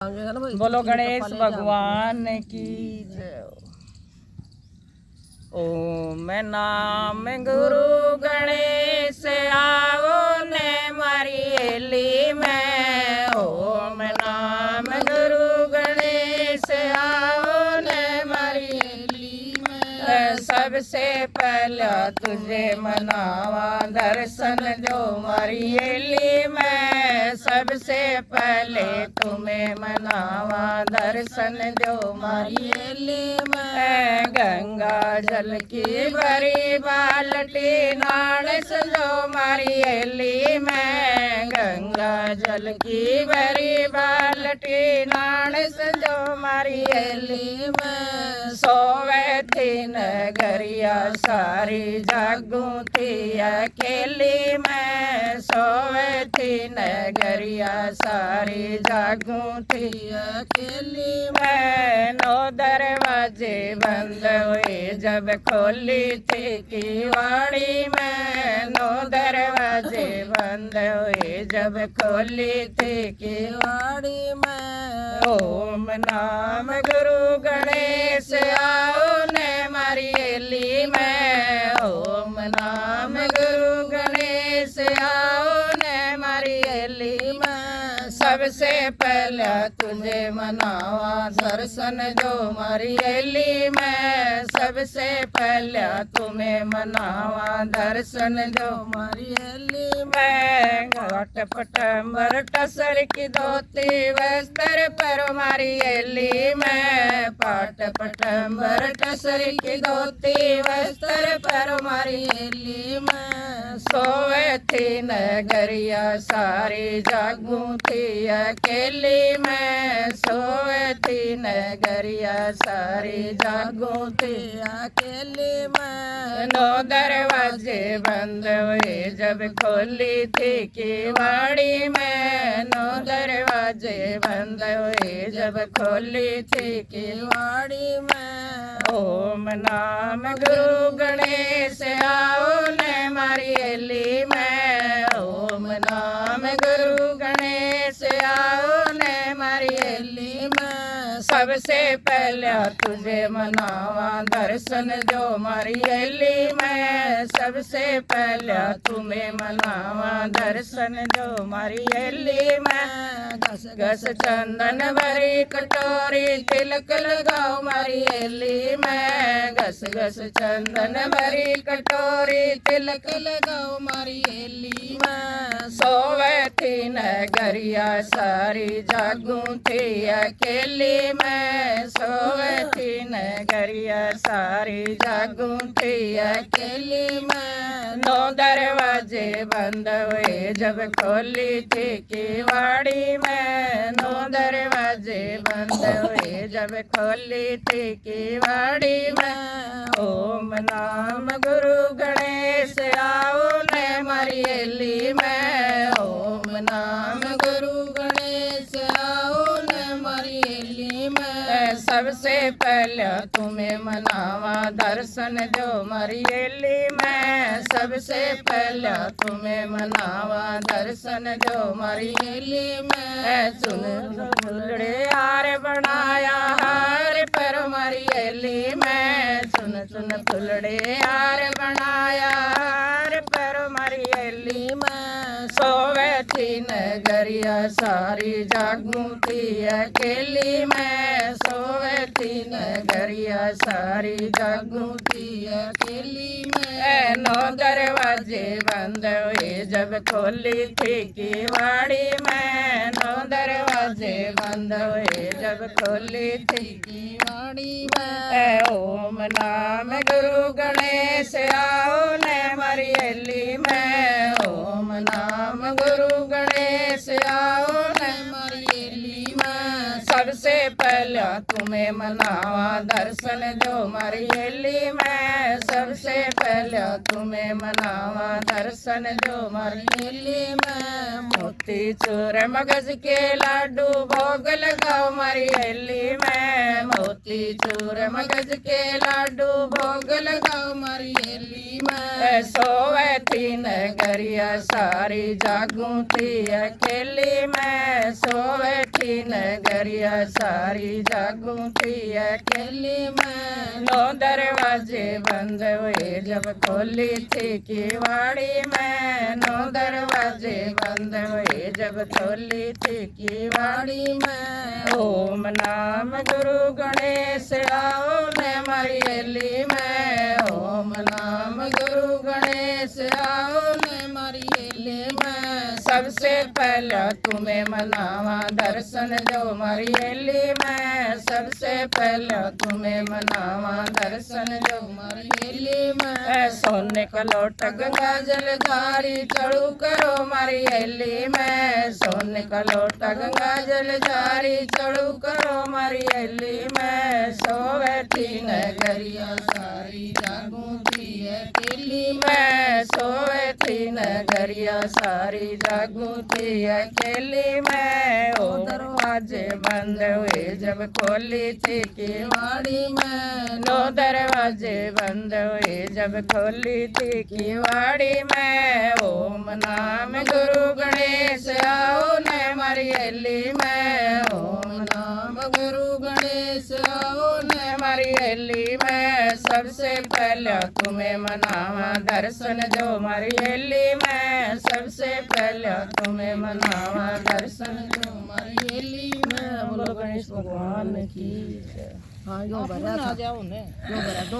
बोलो गणेश भगवान की जय। ओम नाम गुरु गणेश आओ ने मारी हेली में। ओम नाम गुरु गणेश आओ ने मारी हेली में। सबसे पहला तुझे मनावा दर्शन जो मारी हेली में। सबसे पहले तुम्हें मनावा दर्शन जो मारी हेली में। गंगा जल की भरी बाल्टी नाणस जो मारी हेली में। गंगा जल की भरी बाल्टी नाणस जो मारी हेली में। सोवे थी नगरिया सारी जागू थी अकेली में। सोवे थी नगरिया सारी जागू थी अकेली में। नौ दरवाजे बंद हुए जब खोली थी किवाड़ी में। नौ दरवाजे बंद हुए जब खोली थी किवाड़ी में। ओम नाम गुरु गणेश आओ ने मारी हेली में। ओम नाम गुरु गणेश आओ ने मारी हेली में। सबसे पहला तुझे मनावा दर्शन जो मारी हेली में। सबसे पहला तुम्हें मनावा दर्शन जो मारी हेली में। घाट पटम्बर टसर की धोती वस्त्र पर मारी हेली में। पाट पटम्बर टसर की धोती वस्त्र पर मारी हेली में। सोवे थी नगरिया सारी जागू थी अकेली में। सोवे थी नगरिया सारी जागू थी अकेली में। नौ दरवाजे बंद हुए जब खोली थी किवाड़ी में। नौ दरवाजे बंद हुए जब खोली थी किवाड़ी में। ओम नाम गुरु गणेश आओ ने मारी हेली में। ओम नाम गुरु गणेश आओ ने मारी हेली में। सबसे पहला तुझे मनावा दर्शन जो मारी हेली में। सबसे पहला तुम्हें मनावा दर्शन जो मारी हेली में। घस घस चंदन भरी कटोरी तिलक लगाओ मारी हेली में। घस घस चंदन भरी कटोरी तिलक लगाओ मारी हेली में। सोवे थी नगरिया सारी जागू थी अकेली में। सोवे थी नगरिया सारी जागू थी अकेली में। नौ दरवाजे बंद हुए जब खोली थी किवाड़ी में। नौ दरवाजे बंद हुए जब खोली थी किवाड़ी में। ओम नाम गुरु गणेश आओ ने मारी हेली में। ओम नाम गुरु गणेश आओ ने मारी हेली में। सबसे पहला तुम्हें मनावा दर्शन जो मारी हेली में। सबसे पहला तुम्हें मनावा दर्शन जो मारी हेली में। चुन फुलड़े हार बनाया हार पर मारी हेली में। चुन चुन फुलड़े हार बनाया हार पर मारी हेली में। सोवे थी नगरिया सारी जागू थी अकेली में। सोवे थी नगरिया सारी जागू थी अकेली में। नौ दरवाजे बंद हुए जब खोली थी किवाड़ी में। नौ दरवाजे बंद हुए जब खोली थी किवाड़ी में। ओम नाम गुरु गणेश आओ ने मारी हेली में। ओम नाम गुरु गणेश आओ ने मारी हेली में। सबसे पहला तुम्हें मनावा दर्शन जो मारी हेली में। सबसे पहला तुम्हें मनावा दर्शन जो मारी हेली में। मोती चूर मगज के लाडू भोग लगाओ मारी हेली में। मोती मोतीचूर मगज के लाडू भोग लगाओ मारी हेली में सोवे थी नगरिया सारी जागू थी अकेली में सोवे थी नगरिया सारी जागू थी अकेली में नो दरवाजे बंद हुए जब खोली थी किवाड़ी में नो दरवाजे बंद हुए जब खोली थी किवाड़ी में ओम नाम गुरु गणेश आओ ने मारी हेली में ओम नाम गुरु गणेश आओ ने मारी हेली में सबसे पहला तुम्हें मनावा दर्शन जो मारी हेली में सबसे पहला तुम्हें मनावा दर्शन जो मारी हेली में सोने का लोटा गंगा जल धारी चढ़ू करो मारी हेली में सोने का लोटा गंगा जल धारी चढ़ू करो मारी हेली में सोवे थी नगरिया सारी जागू थी अकेली में सोवे थी नगरिया सारी जागू थी अकेली में ओ दरवाजे बंद हुए जब खोली थी किवाड़ी में नो दरवाजे बंद हुए जब खोली थी किवाड़ी में ओम नाम गुरु गणेश आओ ने मारी हेली में ओम नाम गुरु गणेश आओ ने मारी हेली में सबसे पहला तुम्हें मनावा दर्शन जो मारी हेली में सबसे पहला तुम्हें मनावा दर्शन जो मारी हेली में बोलो गणेश भगवान की जय। हाँ यो भरा था।